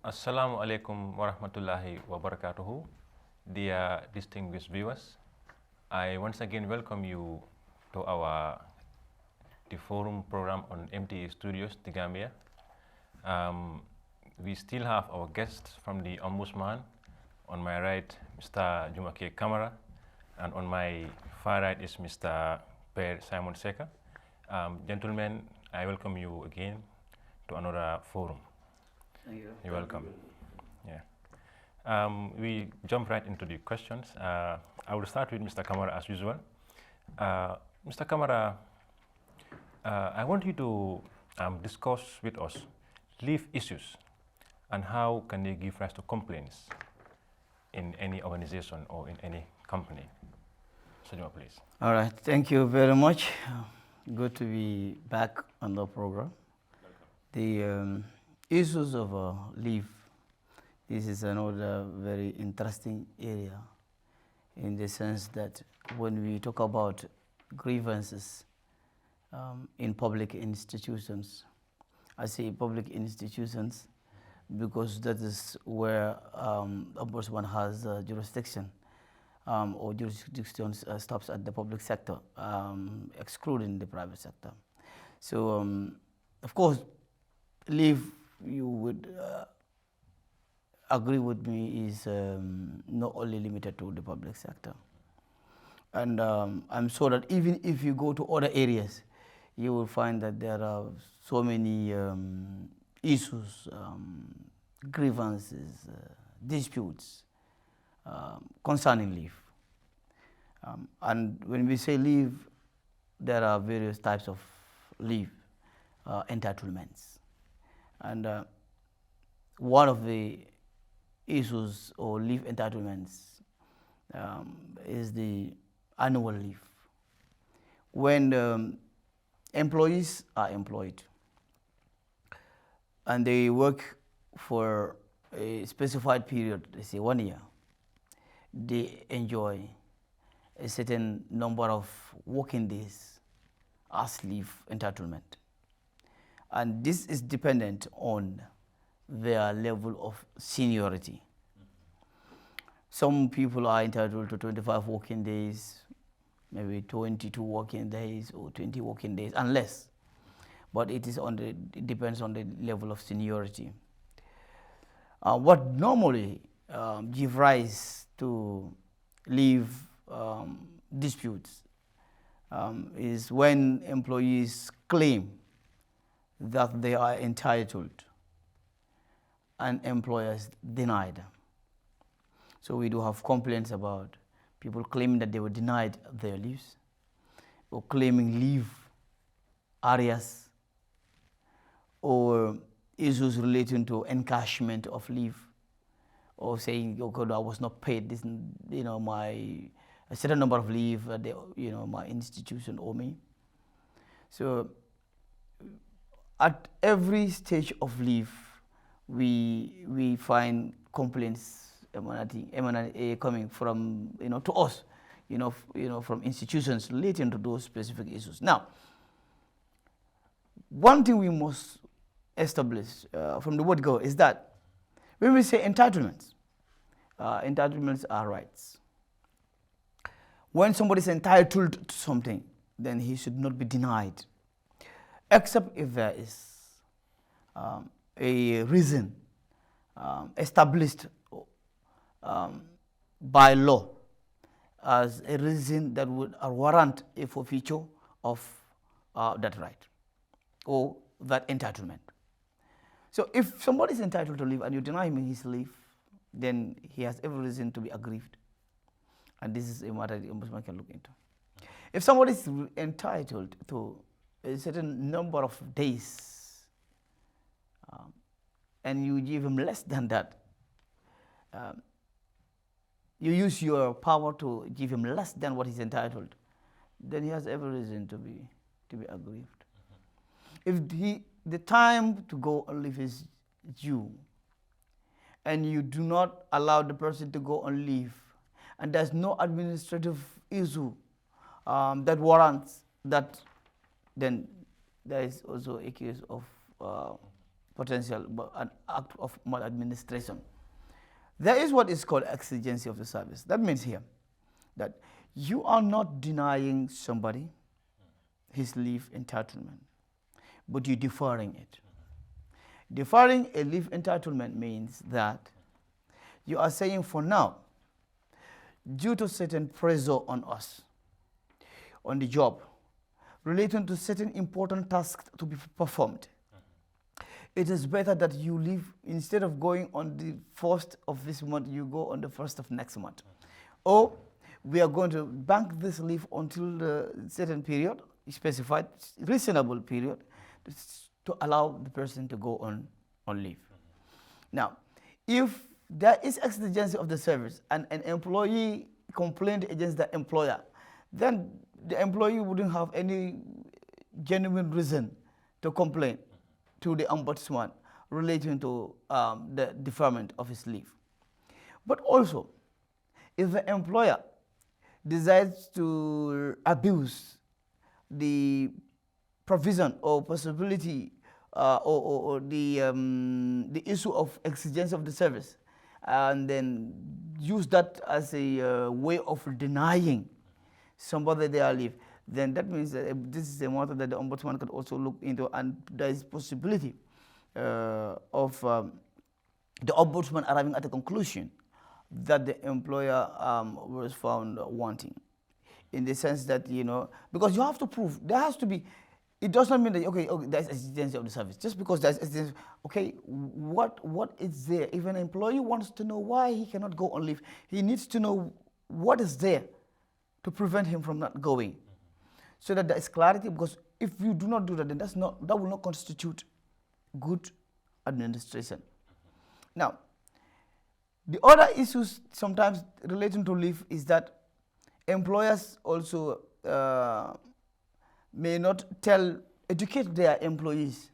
Assalamu alaikum wa rahmatullahi wa barakatuhu. Dear distinguished viewers, I once again welcome you to the forum program on MTA Studios, the Gambia. We still have our guests from the Ombudsman. On my right, Mr. Jumake Kamara, and on my far right is Mr. Per Simon Seka. Gentlemen, I welcome you again to another forum. Thank you. You're welcome. Yeah. We jump right into the questions. I will start with Mr. Kamara as usual. Mr. Kamara, I want you to discuss with us leave issues and how can they give rise to complaints in any organization or in any company. Sajima, please. All right, thank you very much. Good to be back on the program. The issues of leave, this is another very interesting area in the sense that when we talk about grievances in public institutions, I say public institutions because that is where Ombudsman has jurisdiction or jurisdiction stops at the public sector, excluding the private sector. So, of course, leave, you would agree with me, is not only limited to the public sector. And I'm sure that even if you go to other areas, you will find that there are so many issues, grievances, disputes concerning leave. And when we say leave, there are various types of leave entitlements. And one of the issues or leave entitlements is the annual leave. When employees are employed and they work for a specified period, let's say 1 year, they enjoy a certain number of working days as leave entitlement. And this is dependent on their level of seniority. Some people are entitled to 25 working days, maybe 22 working days or 20 working days, and less. But it depends on the level of seniority. What normally gives rise to leave disputes is when employees claim that they are entitled and employers deny them. So we do have complaints about people claiming that they were denied their leaves, or claiming leave areas, or issues relating to encashment of leave, or saying, "Oh God, I was not paid this, a certain number of leave that my institution owe me." So at every stage of leave, we find complaints coming from to us, from institutions relating to those specific issues. Now, one thing we must establish from the word go is that when we say entitlements, entitlements are rights. When somebody is entitled to something, then he should not be denied, except if there is a reason established by law as a reason that would warrant a forfeiture of that right or that entitlement. So if somebody is entitled to leave and you deny him his leave, then he has every reason to be aggrieved. And this is a matter the Ombudsman can look into. If somebody is entitled to a certain number of days and you give him less than that, you use your power to give him less than what he's entitled, then he has every reason to be aggrieved. If the time to go on leave is due, and you do not allow the person to go on leave, and there's no administrative issue that warrants that, then there is also a case of potential, but an act of maladministration. There is what is called exigency of the service. That means here that you are not denying somebody his leave entitlement, but you're deferring it. Deferring a leave entitlement means that you are saying for now, due to certain pressure on us, on the job, relating to certain important tasks to be performed, it is better that you leave, instead of going on the 1st of this month, you go on the 1st of next month. Or we are going to bank this leave until the certain period, specified, reasonable period, to allow the person to go on leave. Now, if there is exigency of the service and an employee complained against the employer, then the employee wouldn't have any genuine reason to complain to the ombudsman relating to the deferment of his leave. But also, if the employer decides to abuse the provision or possibility or the issue of exigency of the service, and then use that as a way of denying somebody their leave, then that means that this is a matter that the ombudsman could also look into, and there is possibility of the ombudsman arriving at a conclusion that the employer was found wanting, in the sense that, you know, because you have to prove, there has to be, it does not mean that, okay, there's exigency of the service. Just because there's exigency, okay, what is there? If an employee wants to know why he cannot go on leave, he needs to know what is there to prevent him from not going, so that there is clarity. Because if you do not do that, then that will not constitute good administration. Now, the other issues sometimes relating to leave is that employers also may not educate their employees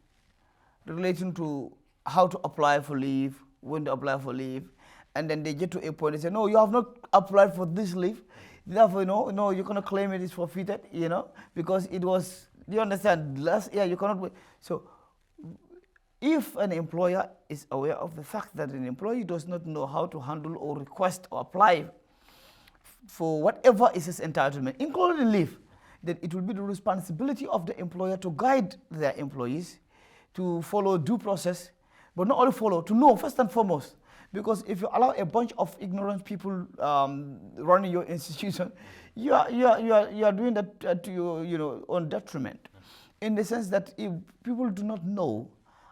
relating to how to apply for leave, when to apply for leave, and then they get to a point, they say, no, you have not applied for this leave, therefore, no, you're going to claim it is forfeited, you know, because it was, you understand, last year you cannot wait. So if an employer is aware of the fact that an employee does not know how to handle or request or apply for whatever is his entitlement, including leave, then it will be the responsibility of the employer to guide their employees to follow due process, but not only follow, to know first and foremost. Because if you allow a bunch of ignorant people running your institution, you are doing that to your own detriment. In the sense that if people do not know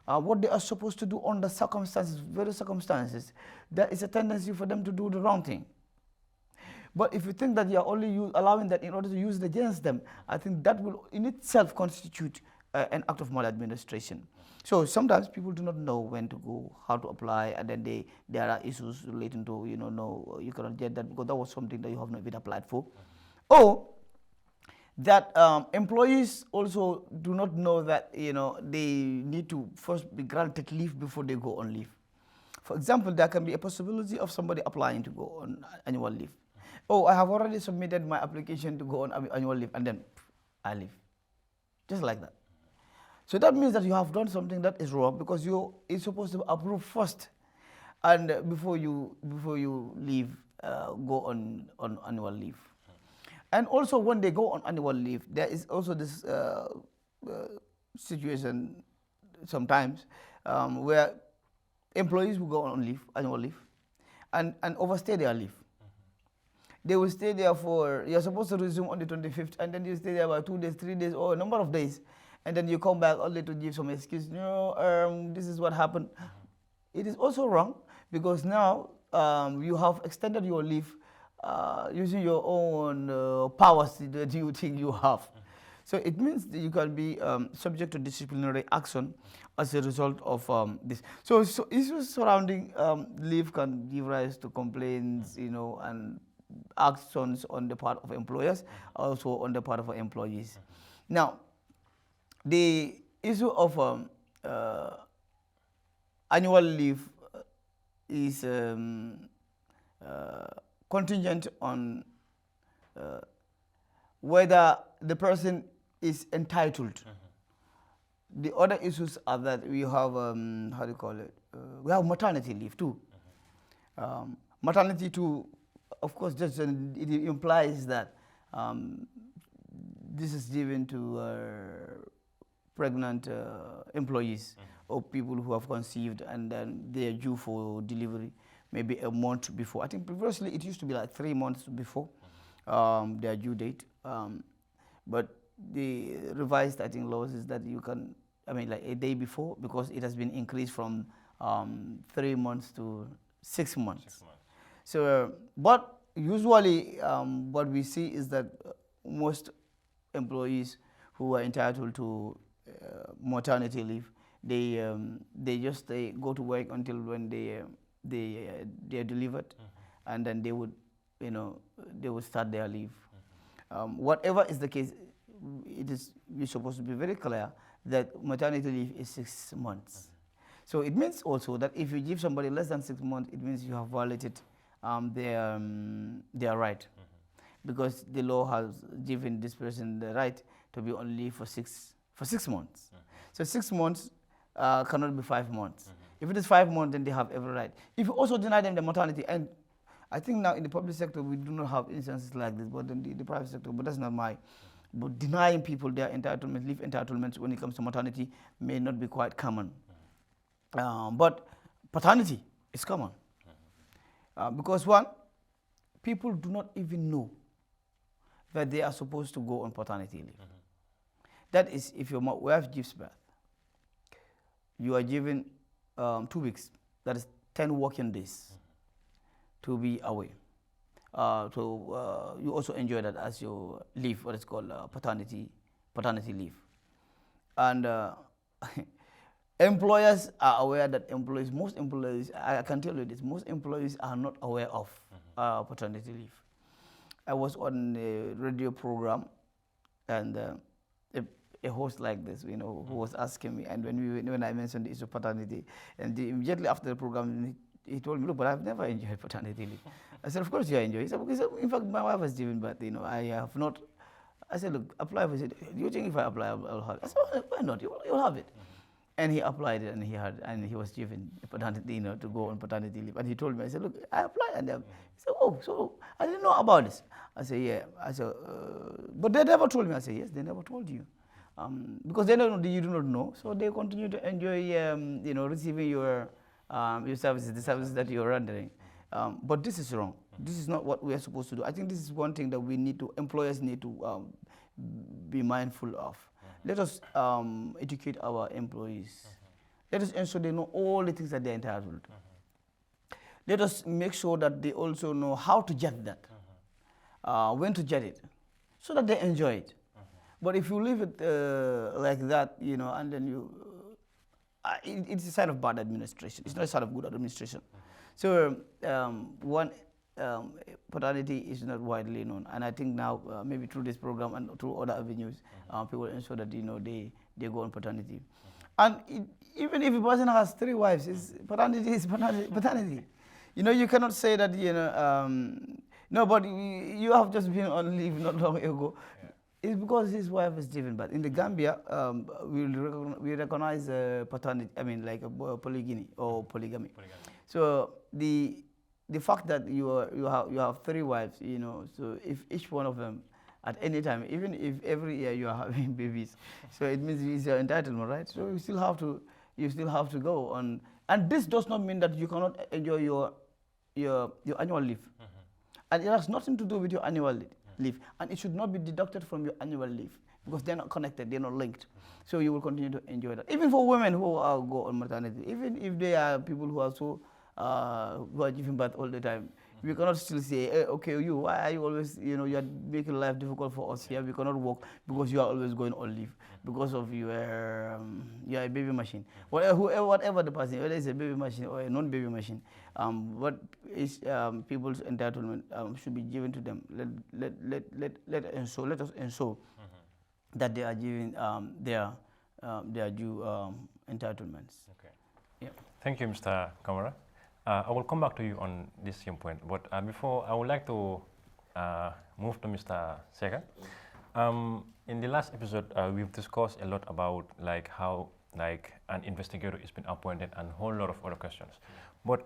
what they are supposed to do under circumstances, various circumstances, there is a tendency for them to do the wrong thing. But if you think that you are only allowing that in order to use it against them, I think that will in itself constitute an act of maladministration. So sometimes people do not know when to go, how to apply, and then there are issues relating to, no, you cannot get that because that was something that you have not even applied for. Or that employees also do not know that, they need to first be granted leave before they go on leave. For example, there can be a possibility of somebody applying to go on annual leave. Oh, I have already submitted my application to go on annual leave, and then I leave. Just like that. So that means that you have done something that is wrong, because it's supposed to be approved first, and before you leave, go on annual leave. And also when they go on annual leave, there is also this situation sometimes where employees will go on leave, annual leave, and overstay their leave. They will stay there you're supposed to resume on the 25th, and then you stay there about 2 days, 3 days, or a number of days, and then you come back only to give some excuse. This is what happened. It is also wrong, because now you have extended your leave using your own powers that you think you have. So it means that you can be subject to disciplinary action as a result of this. So issues surrounding leave can give rise to complaints, and actions on the part of employers, also on the part of employees. Now, the issue of annual leave is contingent on whether the person is entitled the other issues are that we have, how do you call it? We have maternity leave too. Maternity too, of course, just it implies that this is given to pregnant employees or people who have conceived and then they are due for delivery maybe a month before. I think previously it used to be like 3 months before their due date. But the revised, I think, laws is that you can, I mean, like a day before, because it has been increased from 3 months to 6 months. 6 months. So, but usually what we see is that most employees who are entitled to maternity leave, they just go to work until when they are delivered, and then they would, you know, they would start their leave. Whatever is the case, we're supposed to be very clear that maternity leave is 6 months. So it means also that if you give somebody less than 6 months, it means you have violated their right, because the law has given this person the right to be on leave for 6 months. So 6 months cannot be 5 months. If it is 5 months, then they have every right. If you also deny them the maternity, and I think now in the public sector we do not have instances like this, but in the private sector, but that's not my. But denying people their entitlements, leave entitlements when it comes to maternity may not be quite common. But paternity is common. Because one, people do not even know that they are supposed to go on paternity leave. That is, if your wife gives birth, you are given 2 weeks, that is 10 working days to be away. So you also enjoy that as your leave, what is called paternity leave. And employers are aware that most employees, I can tell you this, most employees are not aware of paternity leave. I was on a radio program, and a host like this, you know, who was asking me, and when I mentioned the issue of paternity, and immediately after the program, he told me, look, but I've never enjoyed paternity leave. I said, of course you are enjoying. He said, because in fact, my wife has given birth, you know, I have not. I said, look, apply for it. Do you think if I apply, I'll have it? I said, well, why not? You'll have it. And he applied it, and he was given paternity, you know, to go on paternity leave. And he told me, I said, look, I applied, and he said, oh, so I didn't know about this. I said, yeah. I said, but they never told me. I said, yes, they never told you, because they don't know, you do not know, so they continue to enjoy, you know, receiving your services, the services that you're rendering. But this is wrong. This is not what we are supposed to do. I think this is one thing that employers need to be mindful of. Let us educate our employees. Let us ensure they know all the things that they're entitled to. Let us make sure that they also know how to get that, when to get it, so that they enjoy it. But if you leave it like that, you know, and then it's a sign of bad administration. It's not a sign of good administration. So paternity is not widely known, and I think now maybe through this program and through other avenues, people ensure that, you know, they go on paternity. And even if a person has 3 wives, paternity is paternity. You know, you cannot say that, you know, no, but you have just been on leave not long ago. Yeah. It's because his wife is given birth. In the Gambia, we recognize paternity. I mean, like polygyny or polygamy. So the fact that you have 3 wives, you know, so if each one of them at any time, even if every year you are having babies, so it means it's your entitlement, right? So you still have to go on, and this does not mean that you cannot enjoy your annual leave, and it has nothing to do with your annual leave, and it should not be deducted from your annual leave, because they're not connected, they're not linked. So you will continue to enjoy that. Even for women who go on maternity, even if they are people who are so who are giving birth all the time, we cannot still say, hey, okay, why are you always, you know, you are making life difficult for us here. We cannot work because you are always going on leave because of you are a baby machine. Whatever the person, whether it's a baby machine or a non-baby machine, what is people's entitlement should be given to them. Let us ensure that they are giving their due entitlements. Okay. Yeah. Thank you, Mr. Kamara. I will come back to you on this same point, but before, I would like to move to Mr. Sega. in the last episode, we've discussed a lot about like how like an investigator has been appointed and a whole lot of other questions. But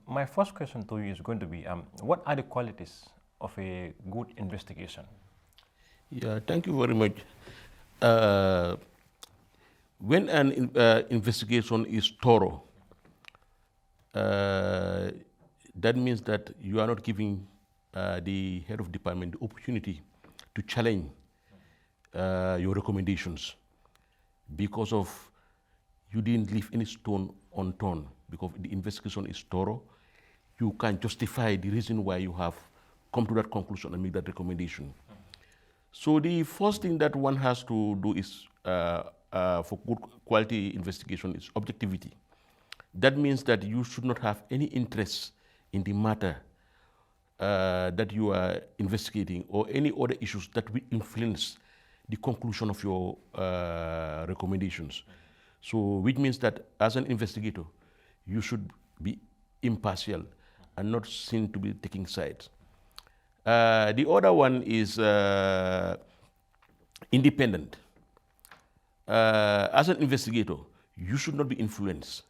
my first question to you is going to be, what are the qualities of a good investigation? Yeah, thank you very much. When an investigation is thorough, that means that you are not giving the head of department the opportunity to challenge your recommendations because of you didn't leave any stone unturned. Because the investigation is thorough, you can justify the reason why you have come to that conclusion and make that recommendation. So the first thing that one has to do is, for good quality investigation, is objectivity. That means that you should not have any interest in the matter that you are investigating or any other issues that will influence the conclusion of your recommendations. So, which means that as an investigator, you should be impartial and not seen to be taking sides. The other one is independent. As an investigator, you should not be influenced.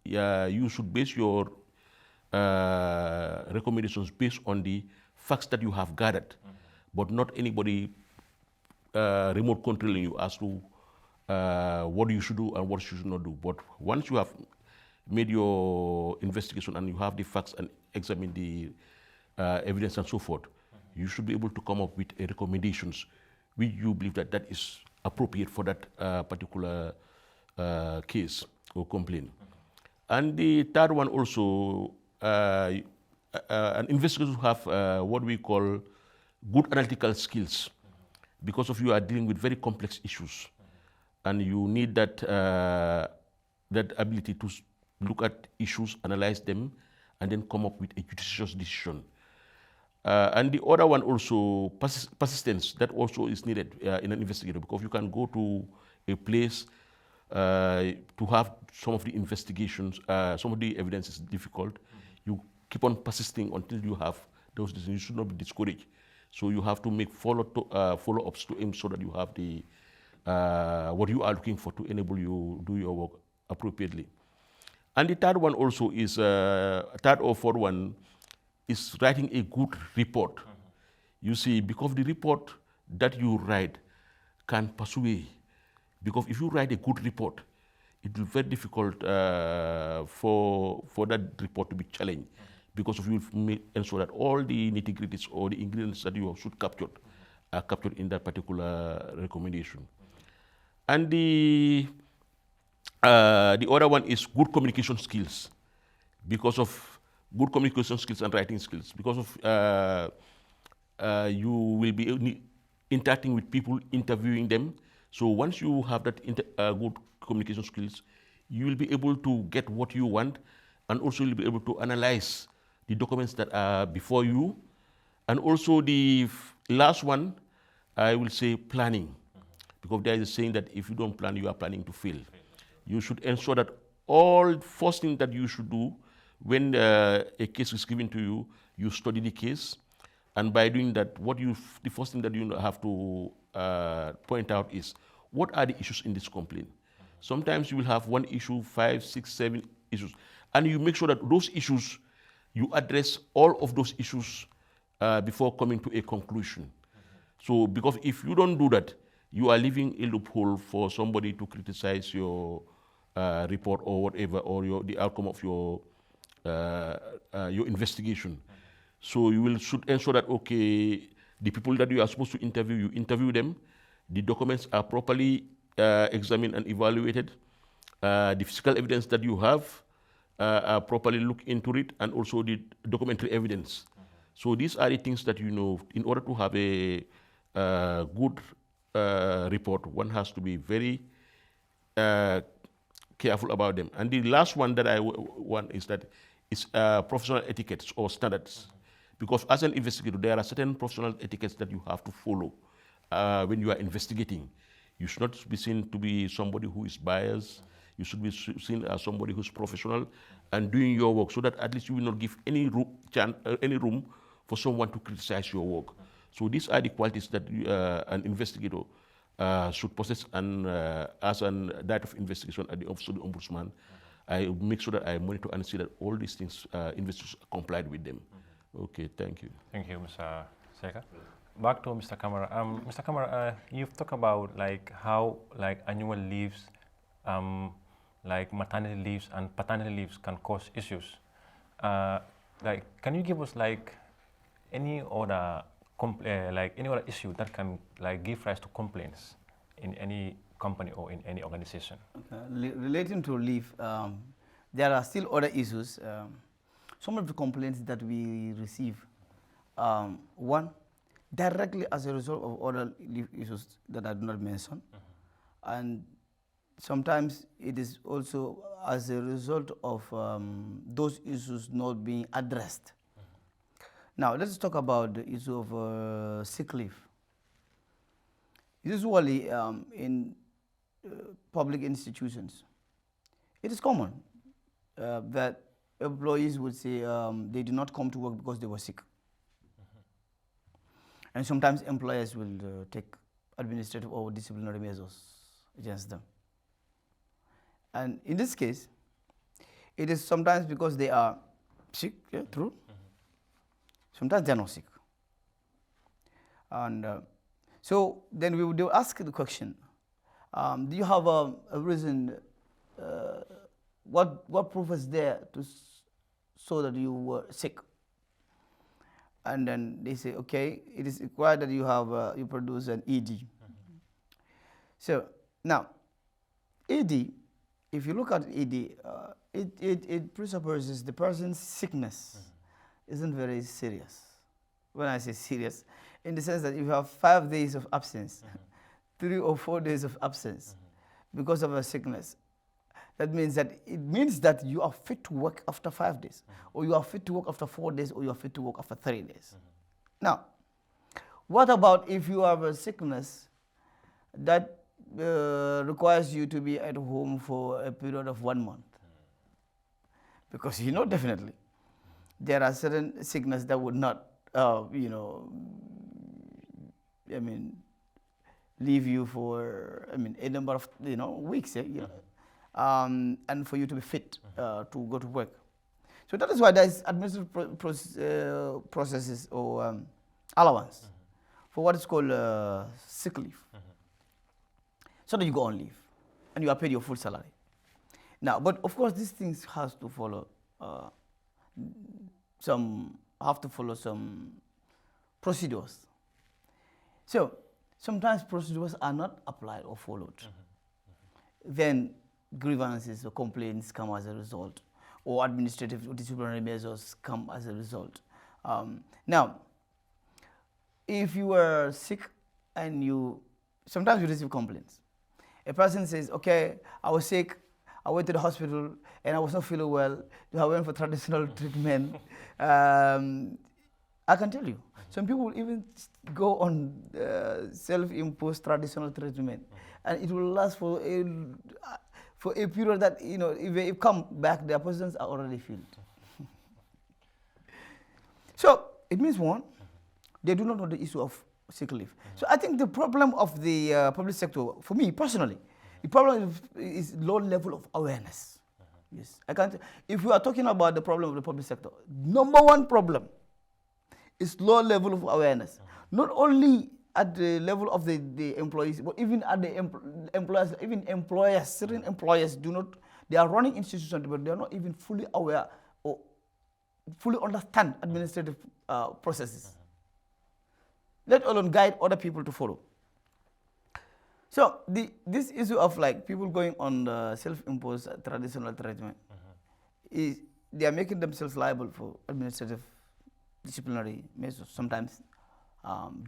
You should base your recommendations based on the facts that you have gathered, but not anybody remote controlling you as to what you should do and what you should not do. But once you have made your investigation and you have the facts and examine the evidence and so forth, you should be able to come up with recommendations which you believe that that is appropriate for that particular case or complaint. And the third one also, an investigator should have what we call good analytical skills, because of you are dealing with very complex issues, and you need that that ability to look at issues, analyze them, and then come up with a judicious decision. And the other one also, persistence, that also is needed in an investigator, because you can go to a place to have some of the investigations, some of the evidence is difficult. You keep on persisting until you have those decisions. You should not be discouraged. So you have to make follow-ups to aim so that you have the what you are looking for to enable you do your work appropriately. And the third one also is, third or fourth one, is writing a good report. You see, because the report that you write can persuade. Because if you write a good report, it will be very difficult for that report to be challenged. Because if you ensure that all the nitty-gritties or the ingredients that you should capture are captured in that particular recommendation. And the other one is good communication skills, because of good communication skills and writing skills, because of you will be interacting with people, interviewing them. So once you have that good communication skills, you will be able to get what you want, and also you'll be able to analyze the documents that are before you. And also the last one, I will say planning, because there is a saying that if you don't plan, you are planning to fail. You should ensure that all first thing that you should do when a case is given to you, you study the case, and by doing that, the first thing that you have to point out is what are the issues in this complaint. Sometimes you will have one issue, 5, 6, 7 issues, and you make sure that those issues, you address all of those issues before coming to a conclusion. So, because if you don't do that, you are leaving a loophole for somebody to criticize your report or whatever, or the outcome of your investigation. So you should ensure that, okay, the people that you are supposed to interview, you interview them, the documents are properly examined and evaluated, the physical evidence that you have are properly looked into it, and also the documentary evidence. So these are the things that you know, in order to have a good report, one has to be very careful about them. And the last one that I want is that it's professional etiquettes or standards. Because as an investigator, there are certain professional etiquettes that you have to follow when you are investigating. You should not be seen to be somebody who is biased. You should be seen as somebody who's professional and doing your work, so that at least you will not give any room for someone to criticize your work. So these are the qualities that an investigator should process and as an data of investigation at the Office of the Ombudsman, I make sure that I monitor and see that all these things, investors complied with them. Okay, thank you. Thank you, Mr. Seka. Back to Mr. Kamara. Mr. Kamara, you've talked about like how like annual leaves, like maternity leaves and paternity leaves can cause issues. Like, can you give us like any other issue that can like give rise to complaints in any company or in any organization? Okay. Relating to leave, there are still other issues. Some of the complaints that we receive, one, directly as a result of other leave issues that I do not mention, and sometimes it is also as a result of those issues not being addressed. Now, let's talk about the issue of sick leave. Usually, in public institutions, it is common that employees would say they do not come to work because they were sick. And sometimes employers will take administrative or disciplinary measures against them. And in this case, it is sometimes because they are sick, yeah, true. Sometimes they are not sick. And so then we would ask the question, do you have a reason, what proof is there to show that you were sick? And then they say, okay, it is required that you have, you produce an ED. So now, ED, if you look at ED, it presupposes the person's sickness isn't very serious. When I say serious, in the sense that if you have 5 days of absence, 3 or 4 days of absence because of a sickness, that means that you are fit to work after 5 days, or you are fit to work after 4 days, or you are fit to work after 3 days. Now, what about if you have a sickness that requires you to be at home for a period of 1 month? Because you know definitely there are certain sickness that would not, leave you for, a number of, weeks, and for you to be fit to go to work. So that is why there is administrative processes or allowance for what is called sick leave. So that you go on leave and you are paid your full salary. Now, but of course, these things has to follow some procedures. So sometimes procedures are not applied or followed. Then grievances or complaints come as a result, or administrative or disciplinary measures come as a result. Now, if you are sick and sometimes you receive complaints. A person says, okay, I was sick, I went to the hospital and I was not feeling well, I went for traditional treatment. I can tell you, some people will even go on self-imposed traditional treatment, and it will last for a period that, if they come back, their positions are already filled. So it means one, they do not know the issue of sick leave. So I think the problem of the public sector, for me personally, the problem is low level of awareness. Yes, if we are talking about the problem of the public sector, number one problem is low level of awareness. Not only at the level of the employees, but even at the employers, even employers, certain employers they are running institutions, but they are not even fully aware or fully understand administrative processes, let alone guide other people to follow. So this issue of like people going on the self-imposed traditional treatment, is they are making themselves liable for administrative disciplinary measures, sometimes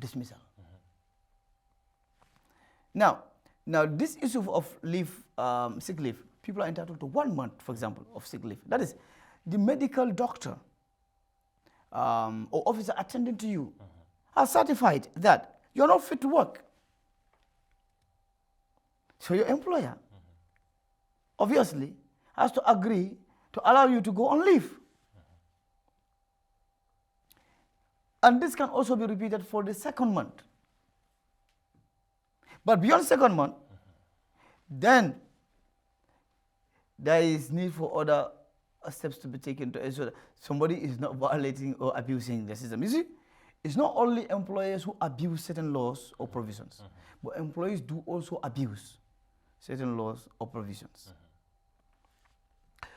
dismissal. Now this issue of leave, sick leave, people are entitled to 1 month, for example, of sick leave. That is, the medical doctor or officer attending to you are certified that you're not fit to work. So your employer obviously has to agree to allow you to go on leave. And this can also be repeated for the 2nd month. But beyond second month, then there is need for other steps to be taken to ensure that somebody is not violating or abusing the system. You see, it's not only employers who abuse certain laws or provisions, but employees do also abuse certain laws or provisions.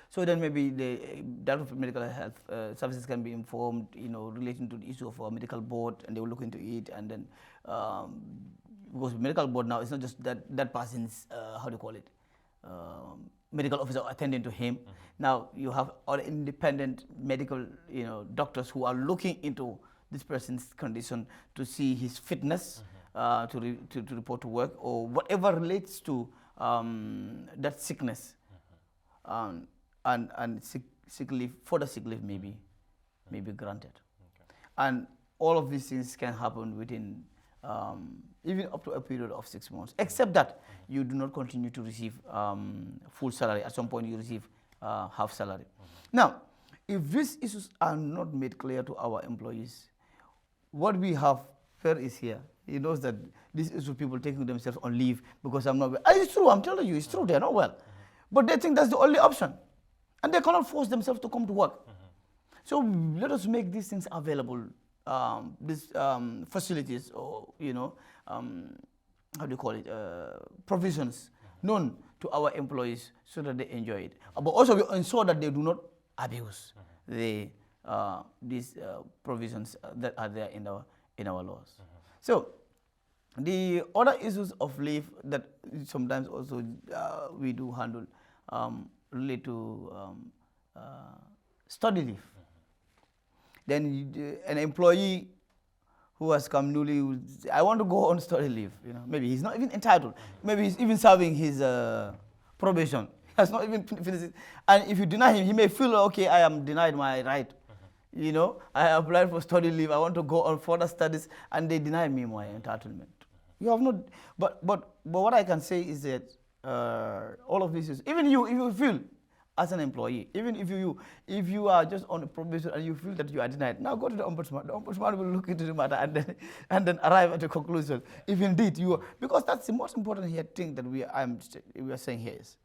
So then maybe the Director of Medical Health Services can be informed, relating to the issue of a medical board, and they will look into it. And then, because medical board now, it's not just that person's, medical officer attending to him. Now you have all independent medical, doctors who are looking into this person's condition to see his fitness to report to work or whatever relates to that sickness. And sick leave, further sick leave may be granted. Okay. And all of these things can happen within even up to a period of 6 months, except that you do not continue to receive full salary. At some point you receive half salary. Now, if these issues are not made clear to our employees, what we have fair is here. He knows that this is people taking themselves on leave because I'm not well. It's true, I'm telling you, it's true, they're not well. But they think that's the only option. And they cannot force themselves to come to work. So let us make these things available, these facilities or, provisions known to our employees so that they enjoy it. But also we ensure that they do not abuse these provisions that are there in our laws. So the other issues of leave that sometimes also we do handle relate to study leave. Then an employee who has come newly, I want to go on study leave. Maybe he's not even entitled. Maybe he's even serving his probation. He has not even finished it. And if you deny him, he may feel, okay, I am denied my right. I applied for study leave. I want to go on further studies, and they deny me my entitlement. You have not. But what I can say is that all of this is, even if you feel as an employee, even if you are just on a probation and you feel that you are denied, now go to the Ombudsman. The Ombudsman will look into the matter and then arrive at a conclusion if indeed you are, because that's the most important here thing that we are saying here is,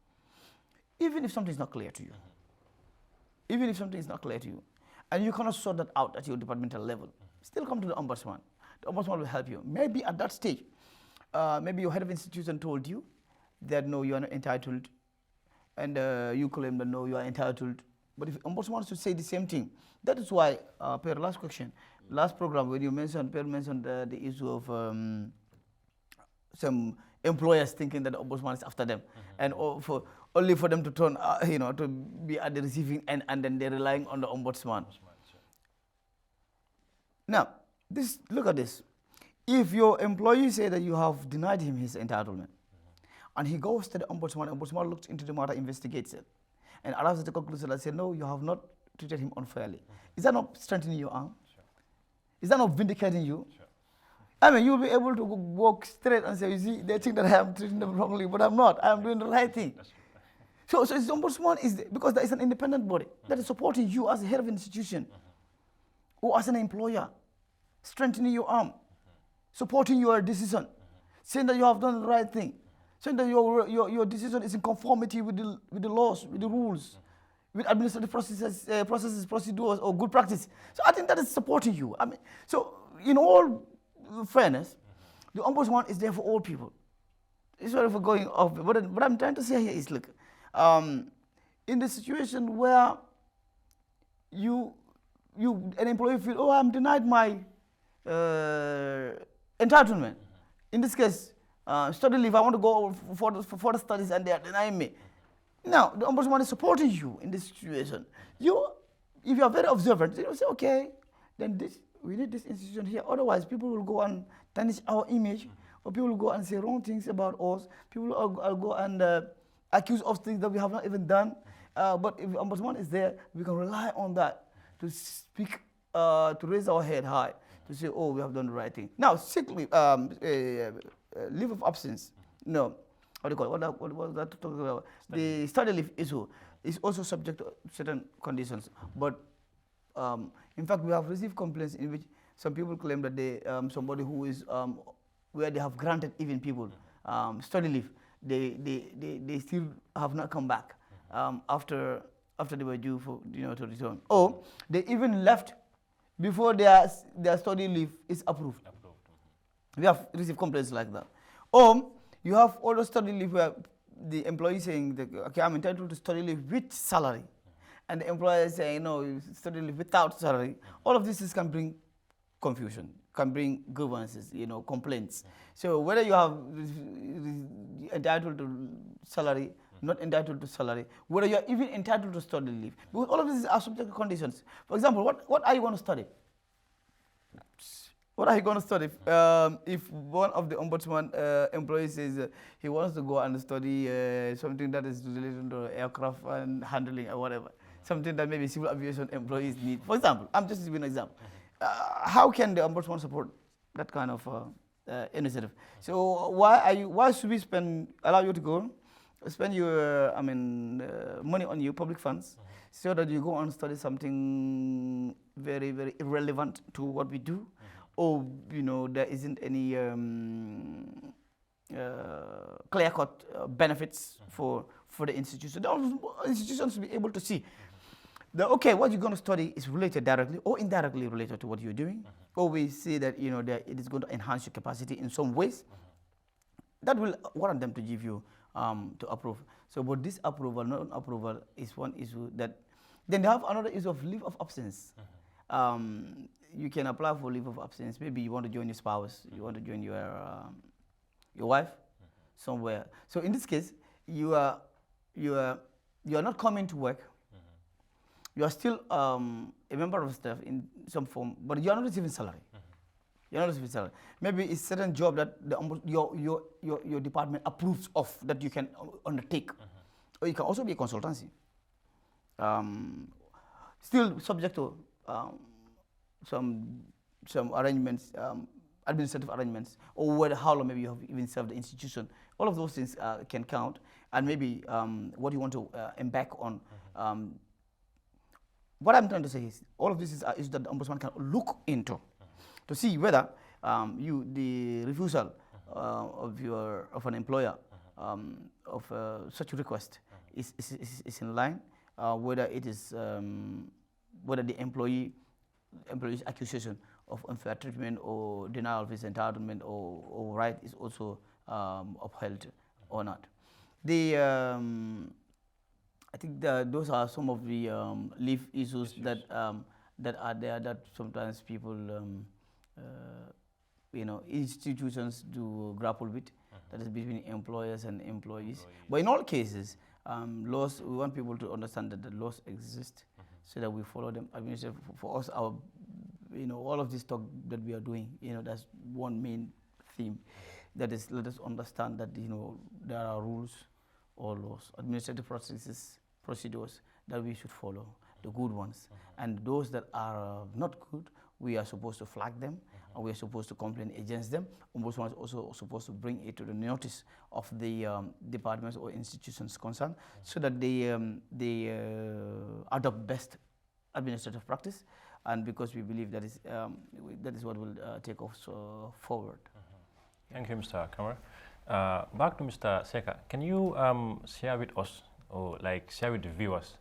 even if something is not clear to you, and you cannot sort that out at your departmental level, still come to the Ombudsman. The Ombudsman will help you. Maybe at that stage, maybe your head of institution told you that no, you are not entitled, and you claim that no, you are entitled. But if Ombudsman should say the same thing, that is why, per last question, last program when you mentioned, the issue of some employers thinking that the Ombudsman is after them, and only for them to turn, to be at the receiving end, and then they're relying on the Ombudsman. Now, look at this. If your employee say that you have denied him his entitlement, and he goes to the Ombudsman looks into the matter, investigates it, and arrives at the conclusion that says, no, you have not treated him unfairly. Is that not strengthening your arm? Sure. Is that not vindicating you? Sure. I mean, you'll be able to walk straight and say, you see, they think that I am treating them wrongly, but I'm not. I am doing the right thing. So the Ombudsman is because there is an independent body that is supporting you as a head of an institution or as an employer, strengthening your arm, supporting your decision, saying that you have done the right thing, saying that your decision is in conformity with the laws, with the rules, with administrative processes, procedures, or good practice. So I think that is supporting you. I mean, so in all fairness, the Ombudsman is there for all people. It's sort of going off. What I'm trying to say here is, look, in the situation where an employee feel, oh, I'm denied my entitlement. In this case, study leave, I want to go for further studies and they are denying me. Now, the Ombudsman is supporting you in this situation. If you are very observant, you will say, okay, then we need this institution here. Otherwise, people will go and tarnish our image, or people will go and say wrong things about us. People will go and accuse us of things that we have not even done. But if the Ombudsman is there, we can rely on that to speak, to raise our head high, to say, oh, we have done the right thing. Now, sick leave, leave of absence, no. What do you call it? What was that talking about? The study leave issue is also subject to certain conditions. But in fact, we have received complaints in which some people claim that somebody who is where they have granted even people study leave, they still have not come back after they were due for to return, or they even left before their study leave is approved. We have received complaints like that. Or you have all the study leave where the employee saying that, okay, I'm entitled to study leave with salary, and the employer is saying, no, you study leave without salary. All of this can bring confusion, can bring grievances, complaints. So whether you have entitled to salary, not entitled to salary, whether you are even entitled to study leave, because all of these are subject to conditions. For example, what are you going to study? What are you going to study? If one of the Ombudsman employees says he wants to go and study something that is related to aircraft and handling or whatever, something that maybe civil aviation employees need. For example, I'm just giving an example. How can the Ombudsman support that kind of initiative? So why should we allow you to go, spend your money on your public funds, so that you go and study something very, very irrelevant to what we do? Or there isn't any clear-cut benefits for the institution. The institutions should be able to see that, okay, what you're going to study is related directly or indirectly related to what you're doing, or we see that that it is going to enhance your capacity in some ways. That will warrant them to give you to approve. So, but this approval, non-approval, is one issue. That then they have another issue of leave of absence. You can apply for leave of absence. Maybe you want to join your spouse, you want to join your wife somewhere. So in this case, you are not coming to work. You are still a member of staff in some form, but you are not receiving salary. You're not receiving salary. Maybe it's a certain job that your department approves of that you can undertake, or you can also be a consultancy. Still subject to some arrangements, administrative arrangements, or how long maybe you have even served the institution. All of those things can count, and maybe what you want to embark on. What I'm trying to say is, all of this is that the Ombudsman can look into to see whether the refusal of an employer of such a request is in line, whether it is whether the employee's accusation of unfair treatment or denial of his entitlement or right is also upheld or not. I think those are some of the leave issues that are there, that sometimes people, institutions do grapple with. That is between employers and employees. But in all cases, laws, we want people to understand that the laws exist, so that we follow them. I mean, for us, all of this talk that we are doing, that's one main theme. That is, let us understand that there are rules or laws, administrative procedures that we should follow, the good ones, and those that are not good, we are supposed to flag them, and we are supposed to complain against them. Ombudsman is also supposed to bring it to the notice of the departments or institutions concerned, so that they adopt best administrative practice, and because we believe that is what will take us forward. Thank you, Mr. Kamara. Back to Mr. Seka. Can you share with us, or share with the viewers,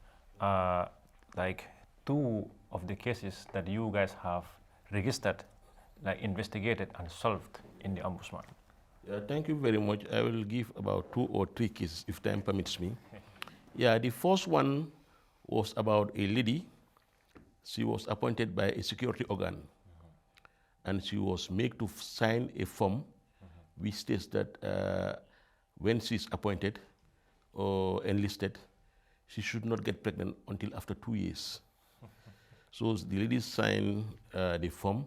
two of the cases that you guys have registered, investigated and solved in the Ombudsman? Thank you very much. I will give about 2 or 3 cases, if time permits me. Yeah, the first one was about a lady. She was appointed by a security organ, and she was made to sign a form which states that when she is appointed or enlisted, she should not get pregnant until after 2 years. So the lady signed the form,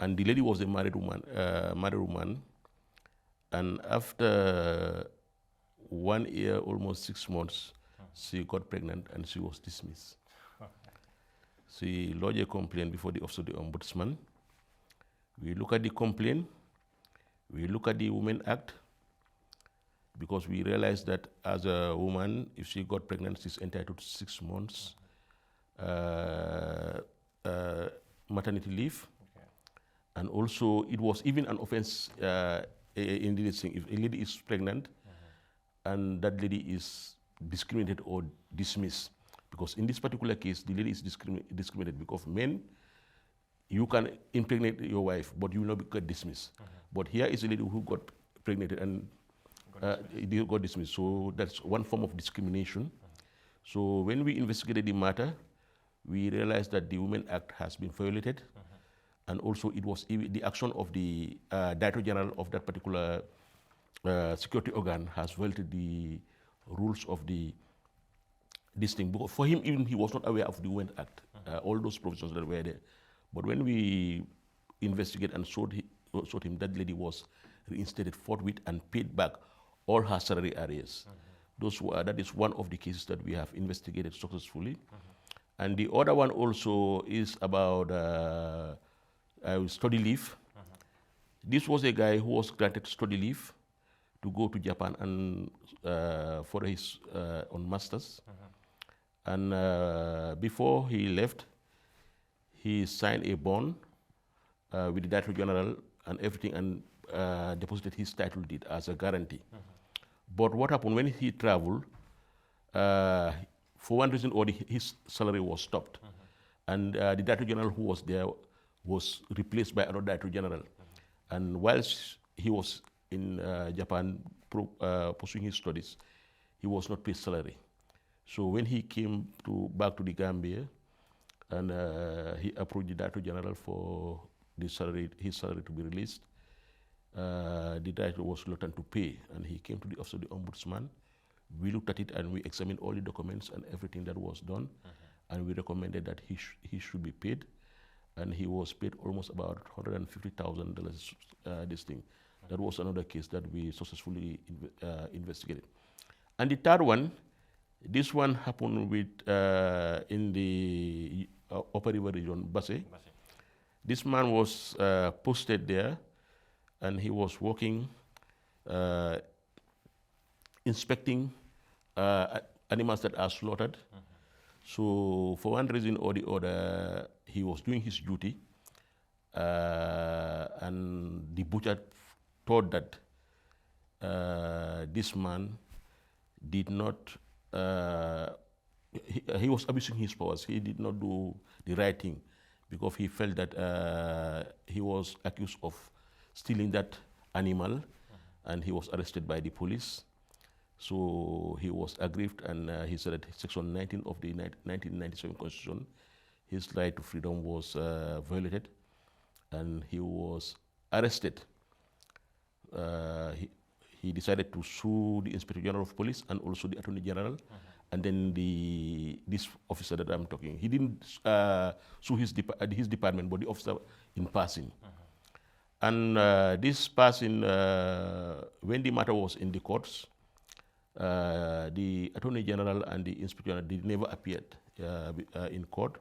and the lady was a married woman, and after 1 year, almost 6 months, she got pregnant and she was dismissed. She lodged a complaint before the Office of the Ombudsman. We look at the complaint, we look at the Women Act, because we realized that as a woman, if she got pregnant, she's entitled to 6 months maternity leave. And also, it was even an offense in this thing, if a lady is pregnant and that lady is discriminated or dismissed, because in this particular case, the lady is discriminated because men, you can impregnate your wife, but you will not get dismissed. But here is a lady who got pregnant and got dismissed. So that's one form of discrimination. So when we investigated the matter, we realized that the Women Act has been violated, and also it was the action of the Director General of that particular security organ has violated the rules of this thing. Because for him, even he was not aware of the Women Act, all those provisions that were there. But when we investigate and showed him that lady was reinstated forthwith and paid back all her salary arrears. That is one of the cases that we have investigated successfully. And the other one also is about study leave. This was a guy who was granted study leave to go to Japan and for his on masters. And before he left, he signed a bond with the Director General and everything, and deposited his title deed as a guarantee. But what happened when he traveled? For one reason or his salary was stopped, and the Director General who was there was replaced by another Director General. And whilst he was in Japan pursuing his studies, he was not paid salary. So when he came back to the Gambia, and he approached the Director General for his salary to be released, the director was reluctant to pay, and he came to the office of the Ombudsman. We looked at it and we examined all the documents and everything that was done, and we recommended that he should be paid, and he was paid almost about $150,000. This thing, that was another case that we successfully investigated. And the third one, this one happened with in the Upper River region, Basse. This man was posted there, and he was working, inspecting animals that are slaughtered. So for one reason or the other, he was doing his duty, and the butcher thought that this man did not, he was abusing his powers. He did not do the right thing, because he felt that he was accused of stealing that animal, and he was arrested by the police. So he was aggrieved, and he said that Section 19 of the 1997 Constitution, his right to freedom was violated, and he was arrested. He decided to sue the Inspector General of Police and also the Attorney General, and then this officer that I'm talking, he didn't sue his department, but the officer in passing. And this passing, when the matter was in the courts, the Attorney General and the Inspector General never appeared in court.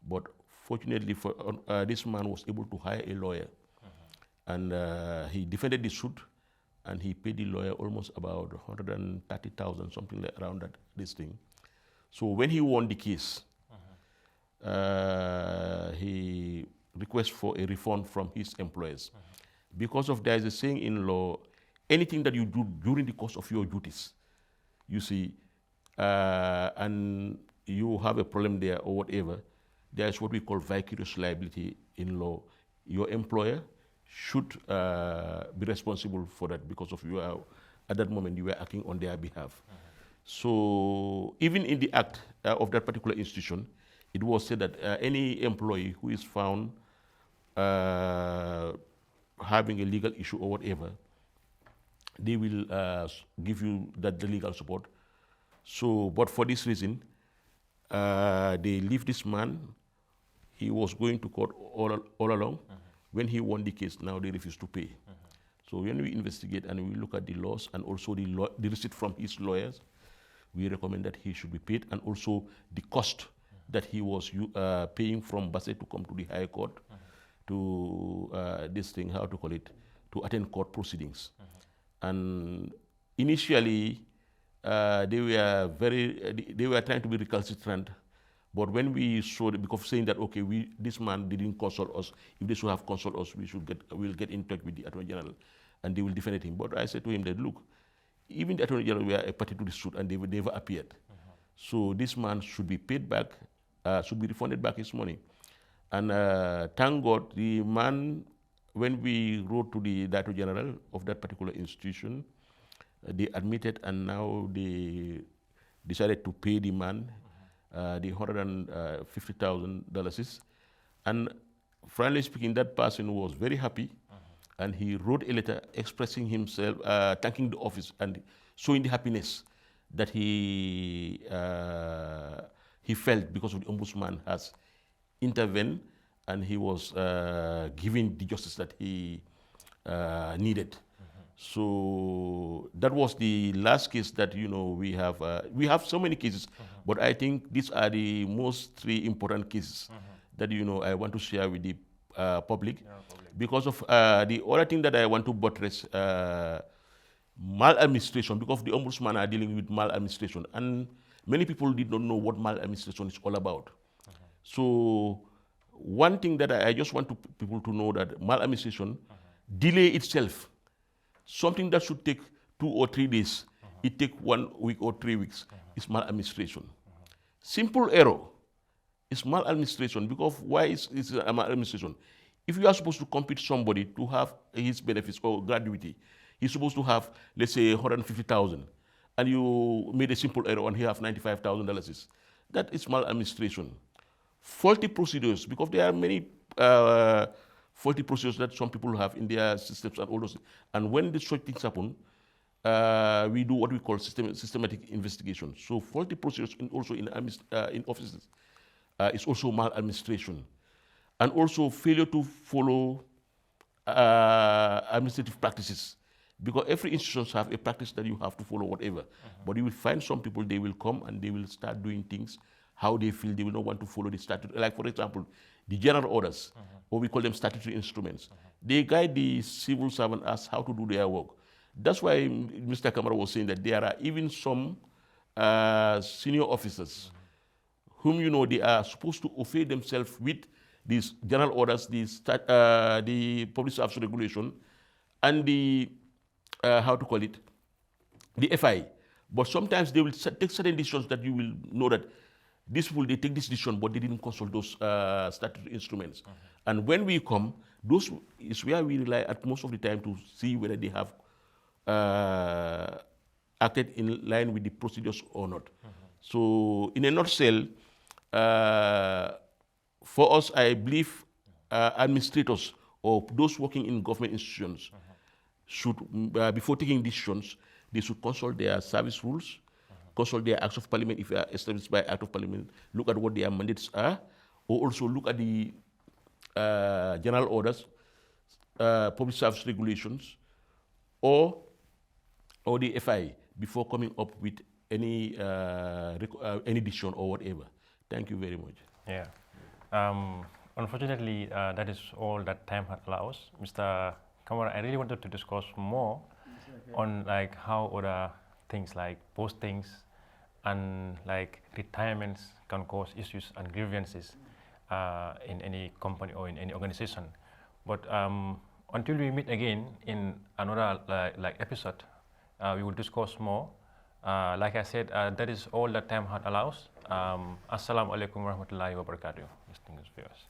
But fortunately, this man was able to hire a lawyer, and he defended the suit, and he paid the lawyer almost about $130,000, something like around this thing. So when he won the case, he requested for a refund from his employers. Because of there is a saying in law, anything that you do during the course of your duties, you see, and you have a problem there or whatever, there is what we call vicarious liability in law. Your employer should be responsible for that, because of you are, at that moment you were acting on their behalf. So even in the act of that particular institution, it was said that any employee who is found having a legal issue or whatever, they will give you the legal support. So, but for this reason, they leave this man. He was going to court all along. When he won the case, now they refuse to pay. So when we investigate and we look at the laws and also the receipt from his lawyers, we recommend that he should be paid, and also the cost that he was paying from Basse to come to the High Court to this thing, how to call it, to attend court proceedings. And initially, they were trying to be recalcitrant, but when we saw it, because saying that okay, this man didn't consult us, if they should have consulted us, we'll get in touch with the Attorney General and they will defend him. But I said to him that, look, even the Attorney General were a party to the suit and they never appeared. So this man should be paid back, should be refunded back his money. And thank God, the man, when we wrote to the Director General of that particular institution, they admitted, and now they decided to pay the man the $150,000. And frankly speaking, that person was very happy, and he wrote a letter expressing himself, thanking the office and showing the happiness that he felt because of the Ombudsman has intervened, and he was giving the justice that he needed. So that was the last case that we have. We have so many cases, but I think these are the most three important cases that I want to share with the public. Because of the other thing that I want to buttress, maladministration, because the Ombudsman are dealing with maladministration, and many people did not know what maladministration is all about. So one thing that I just want people to know, that maladministration, delay itself, something that should take 2 or 3 days, it take 1 week or 3 weeks, is maladministration. Simple error is maladministration. Because why is maladministration? If you are supposed to compete somebody to have his benefits or gratuity, he's supposed to have, let's say, $150,000, and you made a simple error and he have $95,000. That is maladministration. Faulty procedures, because there are many faulty procedures that some people have in their systems and all those. And when such things happen, we do what we call systematic investigation. So faulty procedures also in offices is also maladministration. And also failure to follow administrative practices. Because every institution have a practice that you have to follow, whatever. But you will find some people, they will come and they will start doing things how they feel. They will not want to follow the statute. Like, for example, the general orders, or we call them statutory instruments. They guide the civil servant as how to do their work. That's why Mr. Kamara was saying that there are even some senior officers whom they are supposed to affiliate themselves with these general orders, the public service regulation, and the the FI. But sometimes they will take certain decisions that you will know that these people, they take this decision, but they didn't consult those statutory instruments. And when we come, those is where we rely at most of the time to see whether they have acted in line with the procedures or not. So in a nutshell, for us, I believe administrators or those working in government institutions should, before taking decisions, they should consult their service rules, consult their acts of parliament if they are established by act of parliament, look at what their mandates are, or also look at the general orders, public service regulations, or the FI before coming up with any decision or whatever. Thank you very much. Yeah. Unfortunately, that is all that time allows. Mr. Kamara, I really wanted to discuss more on like how other things like postings and like retirements can cause issues and grievances in any company or in any organization. But until we meet again in another like episode, we will discuss more. Like I said, that is all that time allows. Assalamu alaikum warahmatullahi wabarakatuh, distinguished viewers.